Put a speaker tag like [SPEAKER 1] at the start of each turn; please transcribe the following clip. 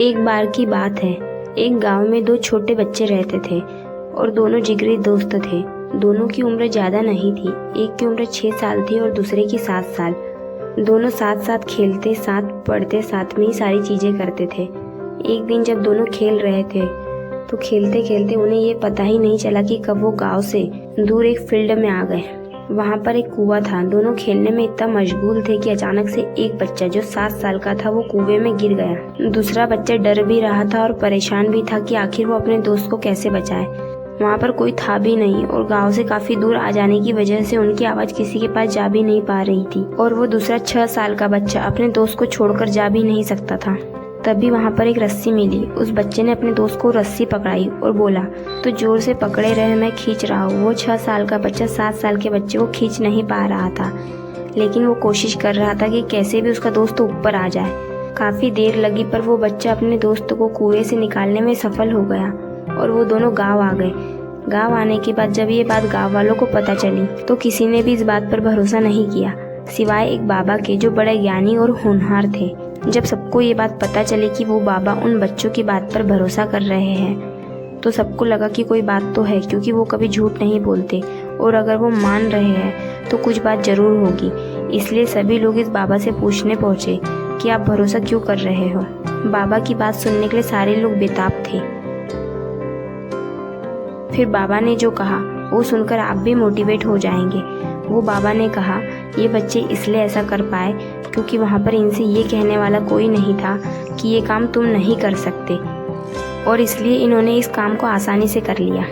[SPEAKER 1] एक बार की बात है। एक गांव में दो छोटे बच्चे रहते थे और दोनों जिगरी दोस्त थे। दोनों की उम्र ज़्यादा नहीं थी। एक की उम्र 6 साल थी और दूसरे की 7 साल। दोनों साथ साथ खेलते, साथ पढ़ते, साथ में ही सारी चीज़ें करते थे। एक दिन जब दोनों खेल रहे थे तो खेलते खेलते उन्हें ये पता ही नहीं चला कि कब वो गांव से दूर एक फील्ड में आ गए। वहाँ पर एक कुआं था। दोनों खेलने में इतना मशगूल थे कि अचानक से एक बच्चा जो 7 साल का था वो कुएं में गिर गया। दूसरा बच्चा डर भी रहा था और परेशान भी था कि आखिर वो अपने दोस्त को कैसे बचाए। वहाँ पर कोई था भी नहीं और गांव से काफी दूर आ जाने की वजह से उनकी आवाज किसी के पास जा भी नहीं पा रही थी और वो दूसरा 6 साल का बच्चा अपने दोस्त को छोड़कर जा भी नहीं सकता था। तभी वहाँ पर एक रस्सी मिली। उस बच्चे ने अपने दोस्त को रस्सी पकड़ाई और बोला, तो जोर से पकड़े रहे, मैं खींच रहा हूँ। वो 6 साल का बच्चा 7 साल के बच्चे को खींच नहीं पा रहा था, लेकिन वो कोशिश कर रहा था कि कैसे भी उसका दोस्त ऊपर आ जाए। काफी देर लगी पर वो बच्चा अपने दोस्त को कुएं से निकालने में सफल हो गया और वो दोनों गाँव आ गए। गाँव आने के बाद जब ये बात गाँव वालों को पता चली तो किसी ने भी इस बात पर भरोसा नहीं किया, सिवाय एक बाबा के जो बड़े ज्ञानी और होनहार थे। जब सबको ये बात पता चली कि वो बाबा उन बच्चों की बात पर भरोसा कर रहे हैं तो सबको लगा कि कोई बात तो है, क्योंकि वो कभी झूठ नहीं बोलते और अगर वो मान रहे हैं तो कुछ बात जरूर होगी। इसलिए सभी लोग इस बाबा से पूछने पहुंचे कि आप भरोसा क्यों कर रहे हो। बाबा की बात सुनने के लिए सारे लोग बेताब थे। फिर बाबा ने जो कहा वो सुनकर आप भी मोटिवेट हो जाएंगे। वो बाबा ने कहा, ये बच्चे इसलिए ऐसा कर पाए क्योंकि वहाँ पर इनसे ये कहने वाला कोई नहीं था कि ये काम तुम नहीं कर सकते और इसलिए इन्होंने इस काम को आसानी से कर लिया।